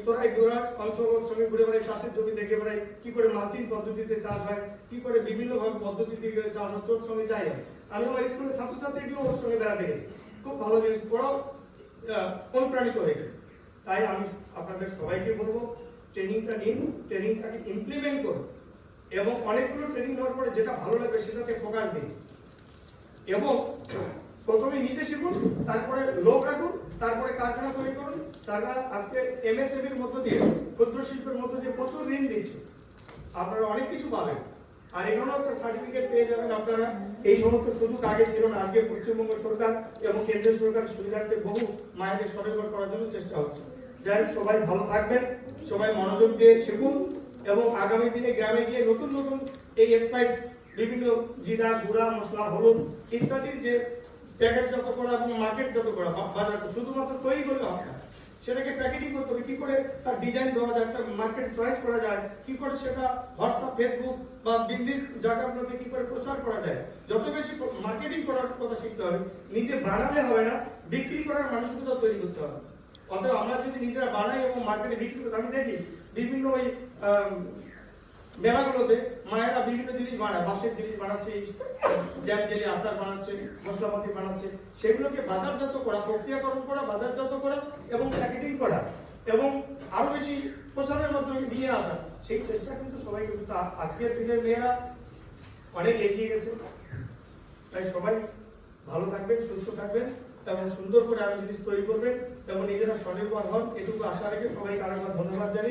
তোরাই ডোরা অংশগ্রহণ সঙ্গে ঘুরে বেড়াই, চাষের জমি দেখে বেড়াই, কি করে মালচিং পদ্ধতিতে চাষ হয়, কি করে বিভিন্ন ভাবে পদ্ধতিতে চাষ হয়, তোর সঙ্গে যাই। আমি আমার স্কুলের ছাত্রছাত্রীটিও ওর সঙ্গে বেড়াতে গেছি, খুব ভালো জিনিস, ওরাও অনুপ্রাণিত হয়েছে। তাই আমি আপনাদের সবাইকে বলবো, ট্রেনিংটা নিন, ট্রেনিংটাকে ইমপ্লিমেন্ট করুন, এবং অনেকগুলো ট্রেনিং নেওয়ার পরে যেটা ভালো লাগবে সেটাতে ফোকাস দিন, এবং প্রথমে নিজে শিখুন, তারপরে লোক রাখুন, তারপরে কারখানা তৈরি করুন। স্যাররা আজকে এমএসএমইর মধ্য দিয়ে, ক্ষুদ্র শিল্পের মধ্য দিয়ে প্রচুর ঋণ দিচ্ছে, আপনারা অনেক কিছু পাবেন, আর এখানেও একটা সার্টিফিকেট পেয়ে যাবেন আপনারা। এই সমস্ত সুযোগ আগে ছিল না, আজকে পশ্চিমবঙ্গ সরকার এবং কেন্দ্রীয় সরকারের সুবিধার্থে বহু মায়েদের স্বনির্ভর করার জন্য চেষ্টা হচ্ছে। যাই হোক, সবাই ভালো থাকবেন, সবাই মনোযোগ দিয়ে শিখুন, এবং আগামী দিনে গ্রামে গিয়ে নতুন নতুন এই স্পাইস, বিভিন্ন জিরা, গুঁড়া মশলা, হলুদ ইত্যাদির যে প্যাকেটজাত করা এবং মার্কেটজাত করা, বাজার শুধুমাত্র তৈরি করলে হবে না, সেটাকে প্যাকেটিং করতে হবে, কি করে তার ডিজাইন দেওয়া যায়, তার মার্কেট চয়েস করা যায়, কি করে সেটা হোয়াটসঅ্যাপ, ফেসবুক বা বিজনেস জায়গাগুলোতে কি করে প্রচার করা যায়। যত বেশি মার্কেটিং করার কথা শিখতে হবে, নিজে বানালে হবে না, বিক্রি করার মানসিকতা তৈরি করতে হবে। অতএব আমরা যদি নিজেরা বানাই এবং মার্কেটে বিক্রি করি, আমি দেখি বিভিন্ন ওই মেলাগুলোতে মায়েরা বিভিন্ন জিনিস বানায়, বাঁশের জিনিস বানাচ্ছে, জ্যাম জেলি আচার বানাচ্ছে, মশলাপাতি বানাচ্ছে, সেগুলোকে বাজারজাত করা, প্রক্রিয়াকরণ করা, বাজারজাত করা এবং প্যাকেটিং করা, এবং আরো বেশি প্রচারের মাধ্যমে নিয়ে আসা, সেই চেষ্টা কিন্তু সবাই কিন্তু আজকের দিনের মেয়েরা অনেক এগিয়ে গেছে। তাই সবাই ভালো থাকবেন, সুস্থ থাকবেন, এবং সুন্দর করে আরো জিনিস তৈরি করবেন, এবং নিজেরা স্বনির্ভর হন, এটুকু আশা রেখে সবাইকে আরেকবার ধন্যবাদ জানাই।